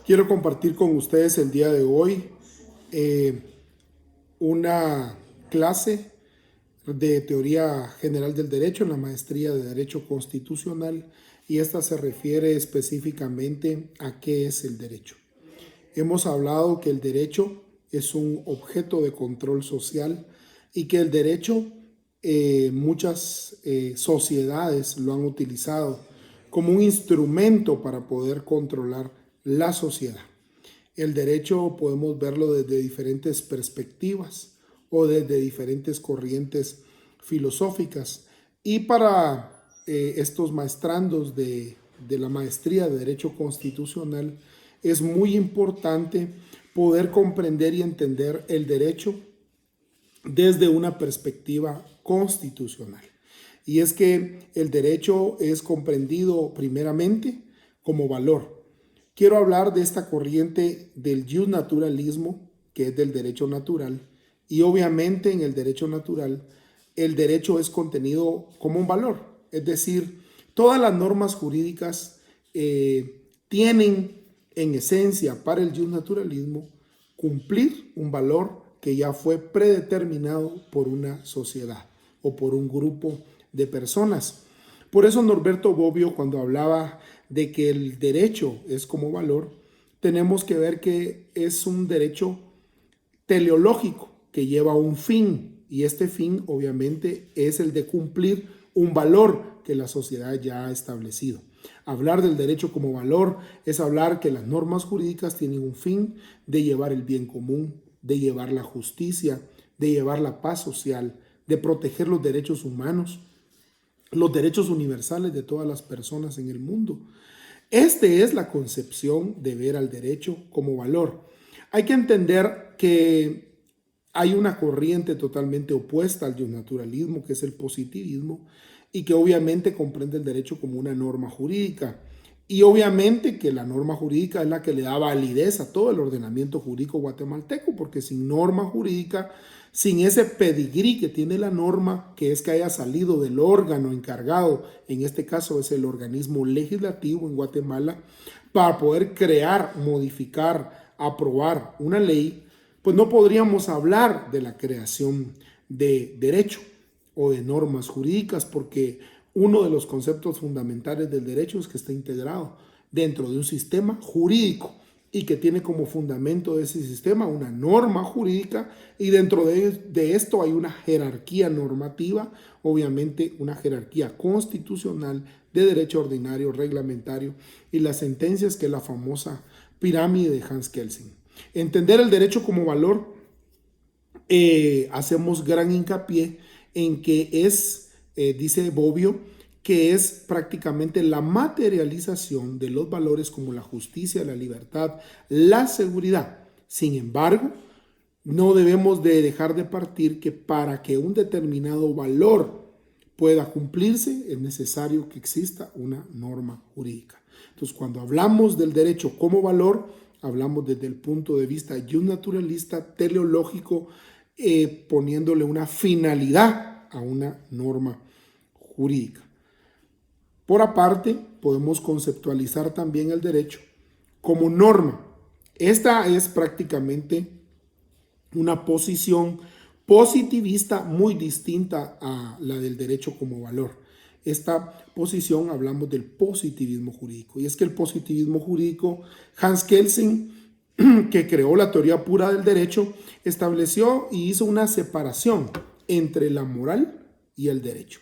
Quiero compartir con ustedes el día de hoy eh, una clase de teoría general del derecho en la maestría de Derecho Constitucional, y esta se refiere específicamente a qué es el derecho. Hemos hablado que el derecho es un objeto de control social y que el derecho muchas sociedades lo han utilizado como un instrumento para poder controlar la sociedad. El derecho podemos verlo desde diferentes perspectivas o desde diferentes corrientes filosóficas. Y para estos maestrandos de la maestría de Derecho Constitucional es muy importante poder comprender y entender el derecho desde una perspectiva constitucional. Y es que el derecho es comprendido primeramente como valor. Quiero hablar de esta corriente del justnaturalismo, que es del derecho natural, y obviamente en el derecho natural el derecho es contenido como un valor, es decir, todas las normas jurídicas tienen en esencia para el justnaturalismo cumplir un valor que ya fue predeterminado por una sociedad o por un grupo de personas. Por eso Norberto Bobbio, cuando hablaba de que el derecho es como valor, tenemos que ver que es un derecho teleológico que lleva un fin, y este fin obviamente es el de cumplir un valor que la sociedad ya ha establecido. Hablar del derecho como valor es hablar que las normas jurídicas tienen un fin de llevar el bien común, de llevar la justicia, de llevar la paz social, de proteger los derechos humanos, los derechos universales de todas las personas en el mundo. Esta es la concepción de ver al derecho como valor. Hay que entender que hay una corriente totalmente opuesta al justnaturalismo, que es el positivismo, y que obviamente comprende el derecho como una norma jurídica. Y obviamente que la norma jurídica es la que le da validez a todo el ordenamiento jurídico guatemalteco, porque sin norma jurídica, sin ese pedigrí que tiene la norma, que es que haya salido del órgano encargado, en este caso es el organismo legislativo en Guatemala, para poder crear, modificar, aprobar una ley, pues no podríamos hablar de la creación de derecho o de normas jurídicas, porque uno de los conceptos fundamentales del derecho es que está integrado dentro de un sistema jurídico y que tiene como fundamento de ese sistema una norma jurídica, y dentro de esto hay una jerarquía normativa, obviamente una jerarquía constitucional de derecho ordinario, reglamentario, y las sentencias, que es la famosa pirámide de Hans Kelsen. Entender el derecho como valor, hacemos gran hincapié en que es, dice Bobbio, que es prácticamente la materialización de los valores como la justicia, la libertad, la seguridad. Sin embargo, no debemos de dejar de partir que para que un determinado valor pueda cumplirse es necesario que exista una norma jurídica. Entonces, cuando hablamos del derecho como valor, hablamos desde el punto de vista justnaturalista, teleológico, poniéndole una finalidad a una norma jurídica. Por aparte, podemos conceptualizar también el derecho como norma. Esta es prácticamente una posición positivista muy distinta a la del derecho como valor. Esta posición, hablamos del positivismo jurídico, y es que el positivismo jurídico, Hans Kelsen, que creó la teoría pura del derecho, estableció y hizo una separación entre la moral y el derecho.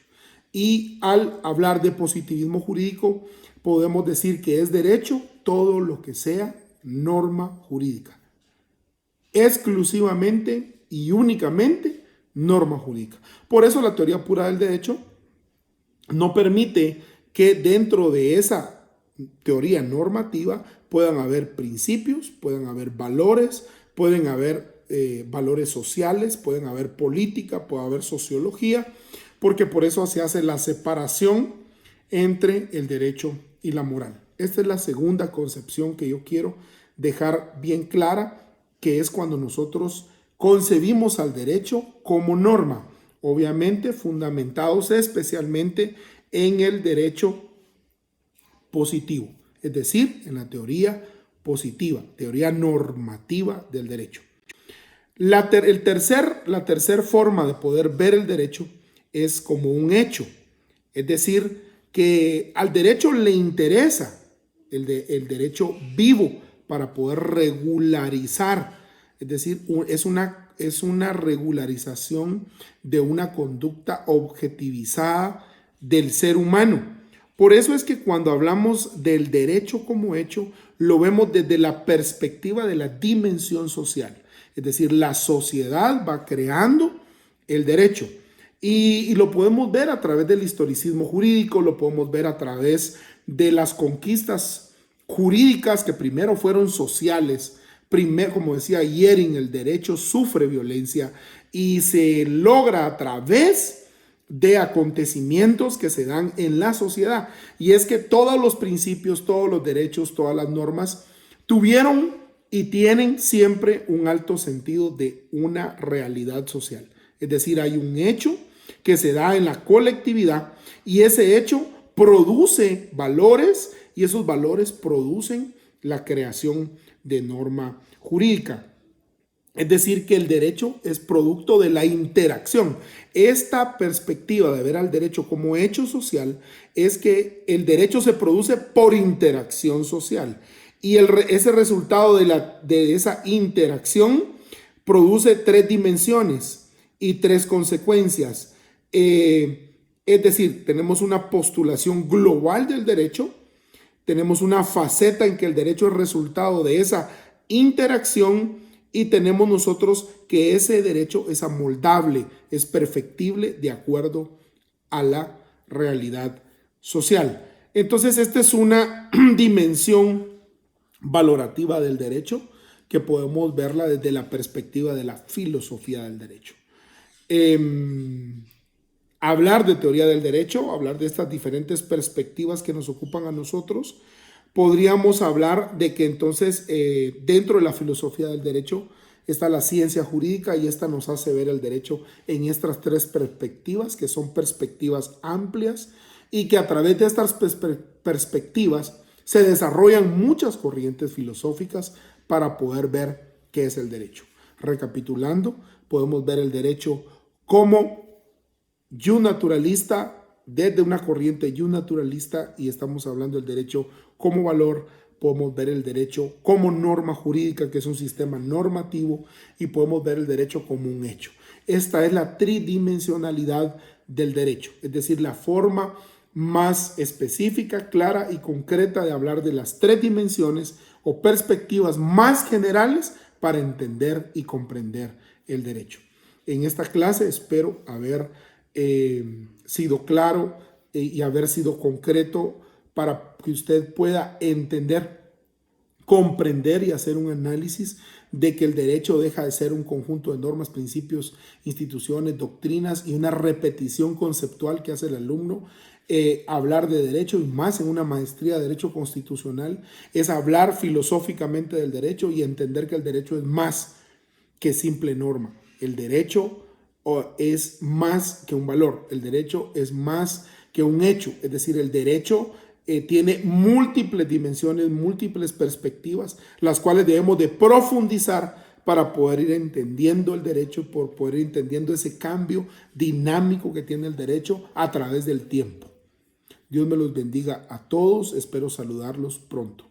Y al hablar de positivismo jurídico, podemos decir que es derecho todo lo que sea norma jurídica, exclusivamente y únicamente norma jurídica. Por eso la teoría pura del derecho no permite que dentro de esa teoría normativa puedan haber principios, puedan haber valores, pueden haber valores sociales, pueden haber política, puede haber sociología, porque por eso se hace la separación entre el derecho y la moral. Esta es la segunda concepción que yo quiero dejar bien clara, que es cuando nosotros concebimos al derecho como norma, obviamente fundamentados especialmente en el derecho positivo, es decir, en la teoría positiva, teoría normativa del derecho. La tercer forma de poder ver el derecho es como un hecho, es decir, que al derecho le interesa el derecho vivo para poder regularizar, es decir, es una regularización de una conducta objetivizada del ser humano. Por eso es que cuando hablamos del derecho como hecho, lo vemos desde la perspectiva de la dimensión social. Es decir, la sociedad va creando el derecho y lo podemos ver a través del historicismo jurídico, lo podemos ver a través de las conquistas jurídicas que primero fueron sociales. Primero, como decía Yering, el derecho sufre violencia y se logra a través de acontecimientos que se dan en la sociedad. Y es que todos los principios, todos los derechos, todas las normas tuvieron y tienen siempre un alto sentido de una realidad social. Es decir, hay un hecho que se da en la colectividad y ese hecho produce valores y esos valores producen la creación de norma jurídica. Es decir, que el derecho es producto de la interacción. Esta perspectiva de ver al derecho como hecho social es que el derecho se produce por interacción social. Y ese resultado de esa interacción produce 3 dimensiones y 3 consecuencias. Es decir, tenemos una postulación global del derecho, tenemos una faceta en que el derecho es resultado de esa interacción y tenemos nosotros que ese derecho es amoldable, es perfectible de acuerdo a la realidad social. Entonces, esta es una dimensión valorativa del derecho que podemos verla desde la perspectiva de la filosofía del derecho. Hablar de teoría del derecho, hablar de estas diferentes perspectivas que nos ocupan a nosotros, podríamos hablar de que entonces dentro de la filosofía del derecho está la ciencia jurídica y esta nos hace ver el derecho en estas 3 perspectivas que son perspectivas amplias y que a través de estas perspectivas se desarrollan muchas corrientes filosóficas para poder ver qué es el derecho. Recapitulando, podemos ver el derecho como naturalista, desde una corriente naturalista, y estamos hablando del derecho como valor. Podemos ver el derecho como norma jurídica, que es un sistema normativo, y podemos ver el derecho como un hecho. Esta es la tridimensionalidad del derecho, es decir, la forma más específica, clara y concreta de hablar de las 3 dimensiones o perspectivas más generales para entender y comprender el derecho. En esta clase espero haber sido claro y haber sido concreto para que usted pueda entender, comprender y hacer un análisis de que el derecho deja de ser un conjunto de normas, principios, instituciones, doctrinas y una repetición conceptual que hace el alumno. Hablar de derecho, y más en una maestría de derecho constitucional, es hablar filosóficamente del derecho y entender que el derecho es más que simple norma. El derecho es más que un valor, el derecho es más que un hecho, es decir, el derecho tiene múltiples dimensiones, múltiples perspectivas, las cuales debemos de profundizar para poder ir entendiendo el derecho, por poder ir entendiendo ese cambio dinámico que tiene el derecho a través del tiempo. Dios me los bendiga a todos, espero saludarlos pronto.